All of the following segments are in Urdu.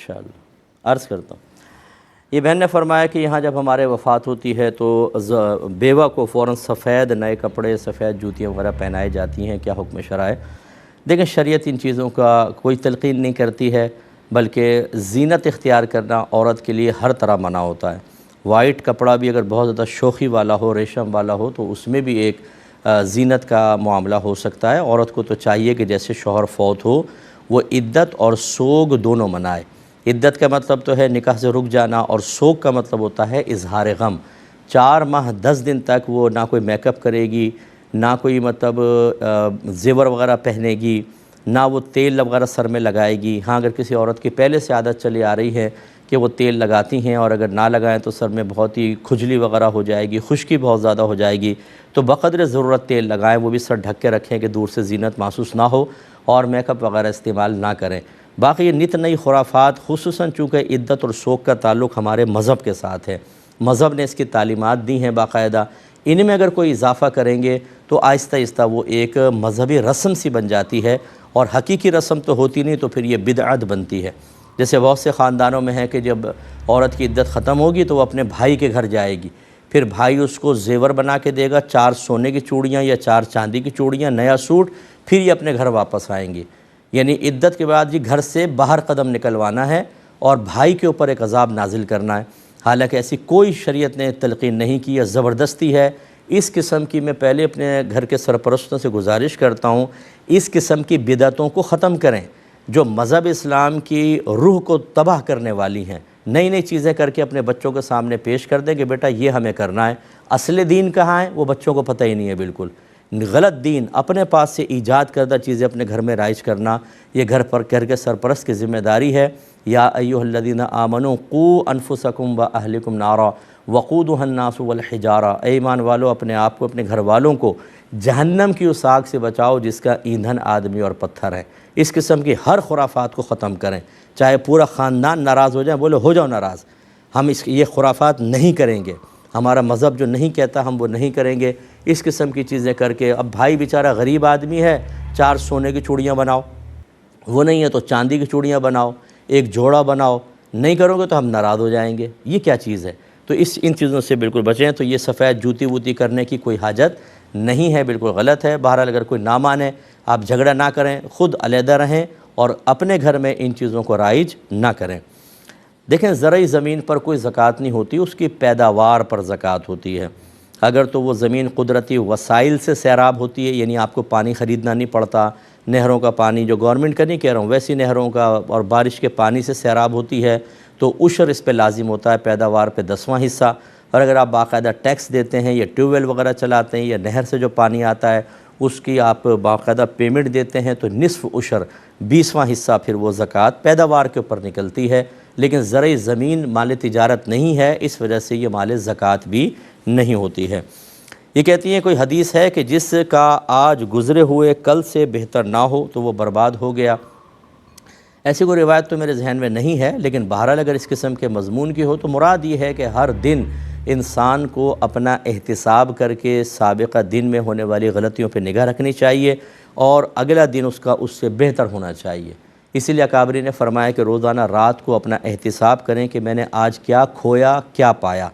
انشاءاللہ عرض کرتا ہوں۔ یہ بہن نے فرمایا کہ یہاں جب ہمارے وفات ہوتی ہے تو بیوہ کو فوراً سفید نئے کپڑے، سفید جوتیاں وغیرہ پہنائی جاتی ہیں، کیا حکم شرع ہے؟ دیکھیں شریعت ان چیزوں کا کوئی تلقین نہیں کرتی ہے، بلکہ زینت اختیار کرنا عورت کے لیے ہر طرح منع ہوتا ہے۔ وائٹ کپڑا بھی اگر بہت زیادہ شوخی والا ہو، ریشم والا ہو، تو اس میں بھی ایک زینت کا معاملہ ہو سکتا ہے۔ عورت کو تو چاہیے کہ جیسے شوہر فوت ہو وہ عدت اور سوگ دونوں منائے۔ عدت کا مطلب تو ہے نکاح سے رک جانا، اور سوگ کا مطلب ہوتا ہے اظہار غم۔ 4 ماہ 10 دن تک وہ نہ کوئی میک اپ کرے گی، نہ کوئی زیور وغیرہ پہنے گی، نہ وہ تیل وغیرہ سر میں لگائے گی۔ ہاں اگر کسی عورت کی پہلے سے عادت چلی آ رہی ہے کہ وہ تیل لگاتی ہیں، اور اگر نہ لگائیں تو سر میں بہت ہی کھجلی وغیرہ ہو جائے گی، خشکی بہت زیادہ ہو جائے گی، تو بقدر ضرورت تیل لگائیں، وہ بھی سر ڈھک کے رکھیں کہ دور سے زینت محسوس نہ ہو، اور میک اپ وغیرہ استعمال نہ کریں۔ باقی یہ نت نئی خرافات، خصوصاً چونکہ عدت اور سوگ کا تعلق ہمارے مذہب کے ساتھ ہے، مذہب نے اس کی تعلیمات دی ہیں باقاعدہ، ان میں اگر کوئی اضافہ کریں گے تو آہستہ آہستہ وہ ایک مذہبی رسم سی بن جاتی ہے، اور حقیقی رسم تو ہوتی نہیں، تو پھر یہ بدعت بنتی ہے۔ جیسے بہت سے خاندانوں میں ہے کہ جب عورت کی عدت ختم ہوگی تو وہ اپنے بھائی کے گھر جائے گی، پھر بھائی اس کو زیور بنا کے دے گا، 4 سونے کی چوڑیاں یا 4 چاندی کی چوڑیاں، نیا سوٹ، پھر یہ اپنے گھر واپس آئیں گی۔ یعنی عدت کے بعد یہ گھر سے باہر قدم نکلوانا ہے اور بھائی کے اوپر ایک عذاب نازل کرنا ہے، حالانکہ ایسی کوئی شریعت نے تلقین نہیں کی ہے، زبردستی ہے۔ اس قسم کی میں پہلے اپنے گھر کے سرپرستوں سے گزارش کرتا ہوں، اس قسم کی بدعتوں کو ختم کریں جو مذہب اسلام کی روح کو تباہ کرنے والی ہیں۔ نئی نئی چیزیں کر کے اپنے بچوں کے سامنے پیش کر دیں کہ بیٹا یہ ہمیں کرنا ہے، اصل دین کہاں ہے وہ بچوں کو پتہ ہی نہیں ہے بالکل۔ غلط دین، اپنے پاس سے ایجاد کردہ چیزیں اپنے گھر میں رائج کرنا، یہ گھر کے سرپرست کی ذمہ داری ہے۔ یا ایھا الذین آمنوا قوا انفسکم واہلکم نارا وقودھا الناس والحجارہ، اے ایمان والو اپنے آپ کو، اپنے گھر والوں کو جہنم کی اس آگ سے بچاؤ جس کا ایندھن آدمی اور پتھر ہے۔ اس قسم کی ہر خرافات کو ختم کریں، چاہے پورا خاندان ناراض ہو جائیں، بولے ہو جاؤ ناراض، ہم یہ خرافات نہیں کریں گے، ہمارا مذہب جو نہیں کہتا ہم وہ نہیں کریں گے۔ اس قسم کی چیزیں کر کے اب بھائی بیچارہ غریب آدمی ہے، 4 سونے کی چوڑیاں بناؤ، وہ نہیں ہے تو چاندی کی چوڑیاں بناؤ، ایک جوڑا بناؤ، نہیں کرو گے تو ہم ناراض ہو جائیں گے، یہ کیا چیز ہے؟ تو ان چیزوں سے بالکل بچیں۔ تو یہ سفید جوتی ووتی کرنے کی کوئی حاجت نہیں ہے، بالکل غلط ہے۔ بہرحال اگر کوئی نہ مانے، آپ جھگڑا نہ کریں، خود علیحدہ رہیں اور اپنے گھر میں ان چیزوں کو رائج نہ کریں۔ دیکھیں زرعی زمین پر کوئی زکوٰۃ نہیں ہوتی، اس کی پیداوار پر زکوٰۃ ہوتی ہے۔ اگر تو وہ زمین قدرتی وسائل سے سیراب ہوتی ہے، یعنی آپ کو پانی خریدنا نہیں پڑتا، نہروں کا پانی، جو گورنمنٹ کا نہیں کہہ رہا ہوں، ویسی نہروں کا اور بارش کے پانی سے سیراب ہوتی ہے، تو عشر اس پہ لازم ہوتا ہے، پیداوار پہ 10واں حصہ۔ اور اگر آپ باقاعدہ ٹیکس دیتے ہیں یا ٹیوب ویل وغیرہ چلاتے ہیں یا نہر سے جو پانی آتا ہے اس کی آپ باقاعدہ پیمنٹ دیتے ہیں، تو نصف عشر 20واں حصہ پھر وہ زکوٰۃ پیداوار کے اوپر نکلتی ہے۔ لیکن زرعی زمین مال تجارت نہیں ہے، اس وجہ سے یہ مال زکوٰۃ بھی نہیں ہوتی ہے۔ یہ کہتی ہیں کوئی حدیث ہے کہ جس کا آج گزرے ہوئے کل سے بہتر نہ ہو تو وہ برباد ہو گیا۔ ایسی کوئی روایت تو میرے ذہن میں نہیں ہے، لیکن بہرحال اگر اس قسم کے مضمون کی ہو تو مراد یہ ہے کہ ہر دن انسان کو اپنا احتساب کر کے سابقہ دن میں ہونے والی غلطیوں پہ نگاہ رکھنی چاہیے، اور اگلا دن اس کا اس سے بہتر ہونا چاہیے۔ اسی لیے اکابرین نے فرمایا کہ روزانہ رات کو اپنا احتساب کریں کہ میں نے آج کیا کھویا، کیا پایا۔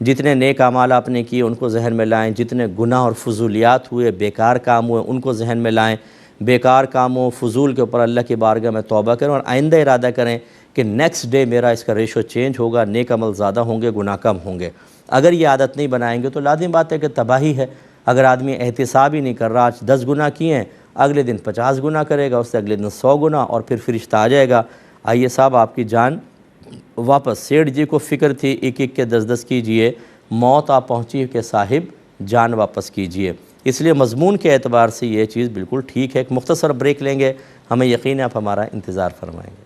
جتنے نیک اعمال آپ نے کیے ان کو ذہن میں لائیں، جتنے گناہ اور فضولیات ہوئے، بیکار کام ہوئے، ان کو ذہن میں لائیں۔ بیکار کاموں، فضول کے اوپر اللہ کی بارگاہ میں توبہ کریں، اور آئندہ ارادہ کریں کہ نیکسٹ ڈے میرا اس کا ریشو چینج ہوگا، نیک عمل زیادہ ہوں گے، گناہ کم ہوں گے۔ اگر یہ عادت نہیں بنائیں گے تو لازم بات ہے کہ تباہی ہے۔ اگر آدمی احتساب ہی نہیں کر رہا، آج 10 گناہ کیے ہیں، اگلے دن 50 گناہ کرے گا، اس سے اگلے دن 100 گناہ، اور پھر فرشتہ آ جائے گا، آئیے صاحب آپ کی جان واپس۔ سیٹھ جی کو فکر تھی 1 کے 10 کیجئے، موت آپ پہنچی کہ صاحب جان واپس کیجئے۔ اس لیے مضمون کے اعتبار سے یہ چیز بالکل ٹھیک ہے۔ ایک مختصر بریک لیں گے، ہمیں یقین ہے آپ ہمارا انتظار فرمائیں گے۔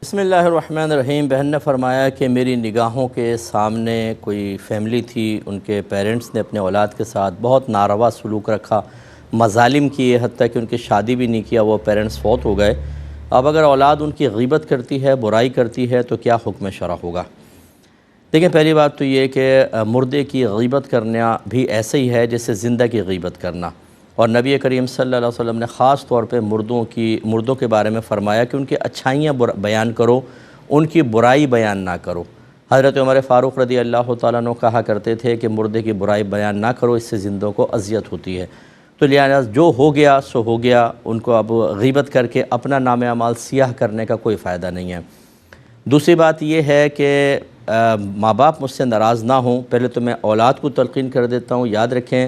بسم اللہ الرحمن الرحیم۔ بہن نے فرمایا کہ میری نگاہوں کے سامنے کوئی فیملی تھی، ان کے پیرنٹس نے اپنے اولاد کے ساتھ بہت ناروا سلوک رکھا، مظالم کیے، حتیٰ کہ ان کی شادی بھی نہیں کیا، وہ پیرنٹس فوت ہو گئے۔ اب اگر اولاد ان کی غیبت کرتی ہے، برائی کرتی ہے، تو کیا حکم شرع ہوگا؟ دیکھیں پہلی بات تو یہ کہ مردے کی غیبت کرنا بھی ایسے ہی ہے جیسے زندہ کی غیبت کرنا، اور نبی کریم صلی اللہ علیہ وسلم نے خاص طور پہ مردوں کے بارے میں فرمایا کہ ان کی اچھائیاں بیان کرو، ان کی برائی بیان نہ کرو۔ حضرت عمر فاروق رضی اللہ تعالیٰ عنہ کہا کرتے تھے کہ مردے کی برائی بیان نہ کرو، اس سے زندوں کو اذیت ہوتی ہے۔ تو لہٰذا جو ہو گیا سو ہو گیا، ان کو اب غیبت کر کے اپنا نام اعمال سیاہ کرنے کا کوئی فائدہ نہیں ہے۔ دوسری بات یہ ہے کہ ماں باپ مجھ سے ناراض نہ ہوں، پہلے تو میں اولاد کو تلقین کر دیتا ہوں، یاد رکھیں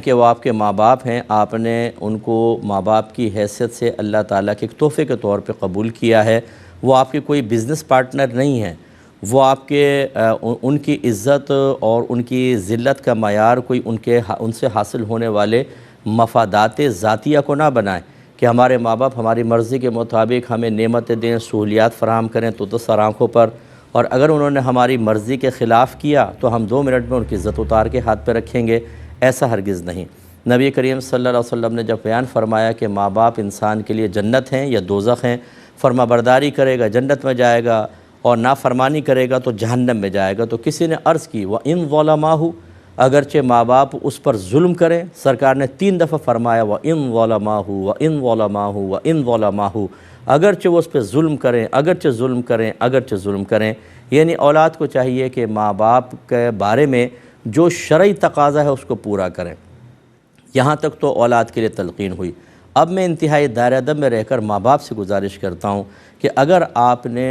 کہ وہ آپ کے ماں باپ ہیں، آپ نے ان کو ماں باپ کی حیثیت سے اللہ تعالیٰ کے ایک تحفے کے طور پہ قبول کیا ہے۔ وہ آپ کے کوئی بزنس پارٹنر نہیں ہیں، وہ آپ کے ان کی عزت اور ان کی ذلت کا معیار کوئی ان سے حاصل ہونے والے مفادات ذاتیہ کو نہ بنائیں کہ ہمارے ماں باپ ہماری مرضی کے مطابق ہمیں نعمتیں دیں، سہولیات فراہم کریں تو سر آنکھوں پر، اور اگر انہوں نے ہماری مرضی کے خلاف کیا تو ہم 2 منٹ میں ان کی عزت اتار کے ہاتھ پہ رکھیں گے، ایسا ہرگز نہیں۔ نبی کریم صلی اللہ علیہ وسلم نے جب بیان فرمایا کہ ماں باپ انسان کے لیے جنت ہیں یا دوزخ ہیں، فرما برداری کرے گا جنت میں جائے گا اور نافرمانی کرے گا تو جہنم میں جائے گا، تو کسی نے عرض کی وَإِن ظَلَمَاهُ، اگرچہ ماں باپ اس پر ظلم کریں، سرکار نے 3 دفعہ فرمایا وَإِن ظَلَمَاهُ وَإِن ظَلَمَاهُ وَإِن ظَلَمَاهُ، اگرچہ وہ اس پہ ظلم کریں، اگرچہ ظلم کریں، اگرچہ ظلم کریں۔ یعنی اولاد کو چاہیے کہ ماں باپ کے بارے میں جو شرعی تقاضا ہے اس کو پورا کریں۔ یہاں تک تو اولاد کے لیے تلقین ہوئی۔ اب میں انتہائی دائرہ ادب میں رہ کر ماں باپ سے گزارش کرتا ہوں کہ اگر آپ نے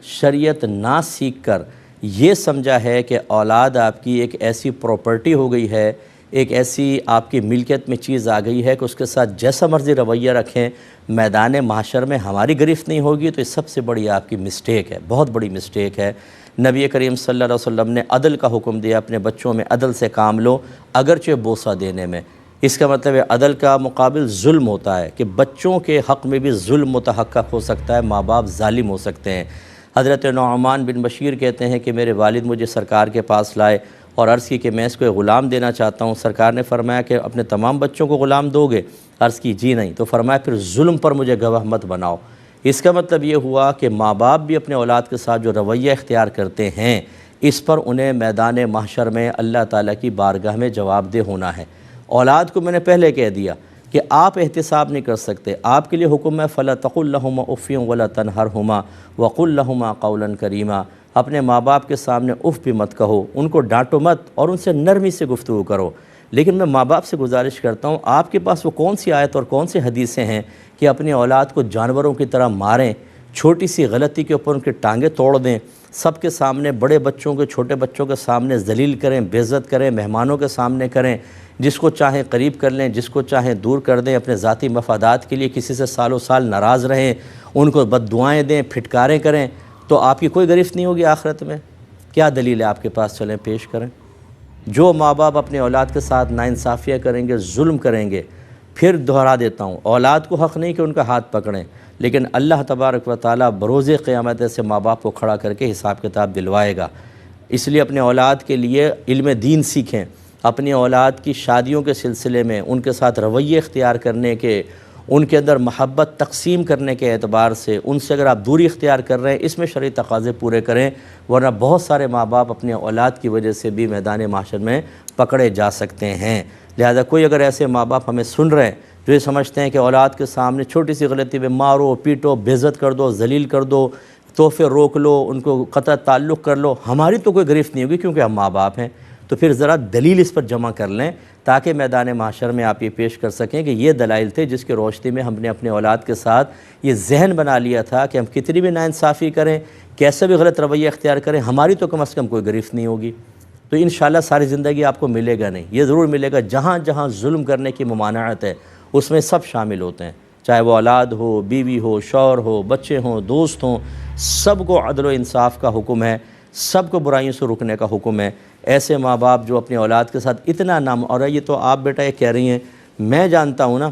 شریعت نہ سیکھ کر یہ سمجھا ہے کہ اولاد آپ کی ایک ایسی پراپرٹی ہو گئی ہے، ایک ایسی آپ کی ملکیت میں چیز آ گئی ہے کہ اس کے ساتھ جیسا مرضی رویہ رکھیں، میدان محشر میں ہماری گرفت نہیں ہوگی، تو یہ سب سے بڑی آپ کی مسٹیک ہے، بہت بڑی مسٹیک ہے۔ نبی کریم صلی اللہ علیہ وسلم نے عدل کا حکم دیا، اپنے بچوں میں عدل سے کام لو، اگرچہ بوسہ دینے میں۔ اس کا مطلب ہے عدل کا مقابل ظلم ہوتا ہے کہ بچوں کے حق میں بھی ظلم متحقق ہو سکتا ہے، ماں باپ ظالم ہو سکتے ہیں۔ حضرت نعمان بن بشیر کہتے ہیں کہ میرے والد مجھے سرکار کے پاس لائے اور عرض کی کہ میں اس کو ایک غلام دینا چاہتا ہوں۔ سرکار نے فرمایا کہ اپنے تمام بچوں کو غلام دو گے؟ عرض کی جی نہیں۔ تو فرمایا پھر ظلم پر مجھے گواہ مت بناؤ۔ اس کا مطلب یہ ہوا کہ ماں باپ بھی اپنے اولاد کے ساتھ جو رویہ اختیار کرتے ہیں، اس پر انہیں میدان محشر میں اللہ تعالیٰ کی بارگاہ میں جواب دہ ہونا ہے۔ اولاد کو میں نے پہلے کہہ دیا کہ آپ احتساب نہیں کر سکتے، آپ کے لیے حکم ہے فَلَا تَقُلْ لَهُمَا اُفٍّ وَلَا تَنْهَرْهُمَا وَقُلْ لَهُمَا قَوْلًا كَرِيمًا۔ اپنے ماں باپ کے سامنے اف بھی مت کہو، ان کو ڈانٹو مت اور ان سے نرمی سے گفتگو کرو۔ لیکن میں ماں باپ سے گزارش کرتا ہوں، آپ کے پاس وہ کون سی آیت اور کون سی حدیثیں ہیں کہ اپنی اولاد کو جانوروں کی طرح ماریں، چھوٹی سی غلطی کے اوپر ان کی ٹانگیں توڑ دیں، سب کے سامنے، بڑے بچوں کے چھوٹے بچوں کے سامنے ذلیل کریں، بے عزت کریں، مہمانوں کے سامنے کریں، جس کو چاہیں قریب کر لیں، جس کو چاہیں دور کر دیں، اپنے ذاتی مفادات کے لیے کسی سے سالوں سال ناراض رہیں، ان کو بد دعائیں دیں، پھٹکاریں کریں، تو آپ کی کوئی گرفت نہیں ہوگی آخرت میں؟ کیا دلیل ہے آپ کے پاس؟ چلیں پیش کریں۔ جو ماں باپ اپنے اولاد کے ساتھ ناانصافیاں کریں گے، ظلم کریں گے، پھر دہرا دیتا ہوں، اولاد کو حق نہیں کہ ان کا ہاتھ پکڑیں، لیکن اللہ تبارک و تعالیٰ بروز قیامت ایسے ماں باپ کو کھڑا کر کے حساب کتاب دلوائے گا۔ اس لیے اپنے اولاد کے لیے علم دین سیکھیں، اپنی اولاد کی شادیوں کے سلسلے میں ان کے ساتھ رویے اختیار کرنے کے، ان کے اندر محبت تقسیم کرنے کے اعتبار سے ان سے اگر آپ دوری اختیار کر رہے ہیں، اس میں شرعی تقاضے پورے کریں، ورنہ بہت سارے ماں باپ اپنی اولاد کی وجہ سے بھی میدان محشر میں پکڑے جا سکتے ہیں۔ لہذا کوئی اگر ایسے ماں باپ ہمیں سن رہے ہیں جو یہ سمجھتے ہیں کہ اولاد کے سامنے چھوٹی سی غلطی پہ مارو پیٹو، بے عزت کر دو، ذلیل کر دو، تحفے روک لو، ان کو قطع تعلق کر لو، ہماری تو کوئی گرفت نہیں ہوگی کیونکہ ہم ماں باپ ہیں، تو پھر ذرا دلیل اس پر جمع کر لیں تاکہ میدان محشر میں آپ یہ پیش کر سکیں کہ یہ دلائل تھے جس کی روشنی میں ہم نے اپنے اولاد کے ساتھ یہ ذہن بنا لیا تھا کہ ہم کتنی بھی ناانصافی کریں، کیسے بھی غلط رویہ اختیار کریں، ہماری تو کم از کم کوئی گرفت نہیں ہوگی۔ تو انشاءاللہ ساری زندگی آپ کو ملے گا نہیں، یہ ضرور ملے گا جہاں جہاں ظلم کرنے کی ممانعت ہے اس میں سب شامل ہوتے ہیں، چاہے وہ اولاد ہو، بیوی ہو، شوہر ہو، بچے ہوں، دوست ہوں، سب کو عدل و انصاف کا حکم ہے، سب کو برائیوں سے رکنے کا حکم ہے۔ ایسے ماں باپ جو اپنی اولاد کے ساتھ اتنا نام، اور یہ تو آپ بیٹا یہ کہہ رہی ہیں، میں جانتا ہوں نا،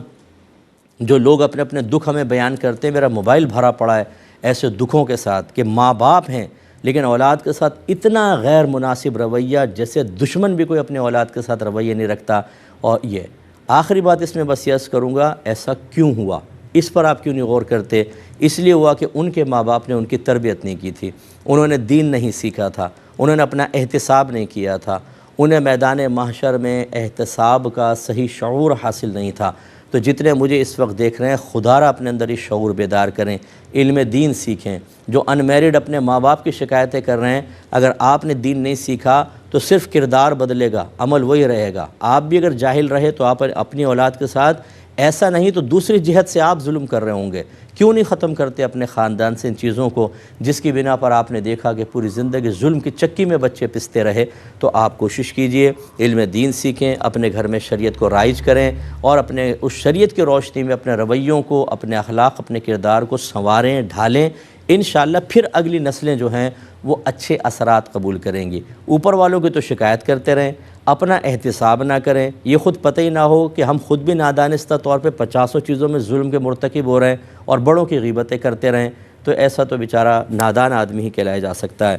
جو لوگ اپنے اپنے دکھ ہمیں بیان کرتے ہیں، میرا موبائل بھرا پڑا ہے ایسے دکھوں کے ساتھ کہ ماں باپ ہیں لیکن اولاد کے ساتھ اتنا غیر مناسب رویہ جیسے دشمن بھی کوئی اپنے اولاد کے ساتھ رویہ نہیں رکھتا۔ اور یہ آخری بات اس میں بس یس کروں گا، ایسا کیوں ہوا؟ اس پر آپ کیوں نہیں غور کرتے؟ اس لیے ہوا کہ ان کے ماں باپ نے ان کی تربیت نہیں کی تھی، انہوں نے دین نہیں سیکھا تھا، انہوں نے اپنا احتساب نہیں کیا تھا، انہیں میدان محشر میں احتساب کا صحیح شعور حاصل نہیں تھا۔ تو جتنے مجھے اس وقت دیکھ رہے ہیں خدارہ اپنے اندر یہ شعور بیدار کریں، علم دین سیکھیں۔ جو ان میرڈ اپنے ماں باپ کی شکایتیں کر رہے ہیں، اگر آپ نے دین نہیں سیکھا تو صرف کردار بدلے گا، عمل وہی رہے گا۔ آپ بھی اگر جاہل رہے تو آپ اپنی اولاد کے ساتھ ایسا نہیں تو دوسری جہت سے آپ ظلم کر رہے ہوں گے۔ کیوں نہیں ختم کرتے اپنے خاندان سے ان چیزوں کو، جس کی بنا پر آپ نے دیکھا کہ پوری زندگی ظلم کی چکی میں بچے پستے رہے۔ تو آپ کوشش کیجئے، علم دین سیکھیں، اپنے گھر میں شریعت کو رائج کریں، اور اپنے اس شریعت کی روشنی میں اپنے رویوں کو، اپنے اخلاق، اپنے کردار کو سنواریں، ڈھالیں۔ انشاءاللہ پھر اگلی نسلیں جو ہیں وہ اچھے اثرات قبول کریں گی۔ اوپر والوں کی تو شکایت کرتے رہیں، اپنا احتساب نہ کریں، یہ خود پتہ ہی نہ ہو کہ ہم خود بھی نادانستہ طور پہ 50 چیزوں میں ظلم کے مرتکب ہو رہے ہیں اور بڑوں کی غیبتیں کرتے رہیں، تو ایسا تو بیچارہ نادان آدمی ہی کہلایا جا سکتا ہے۔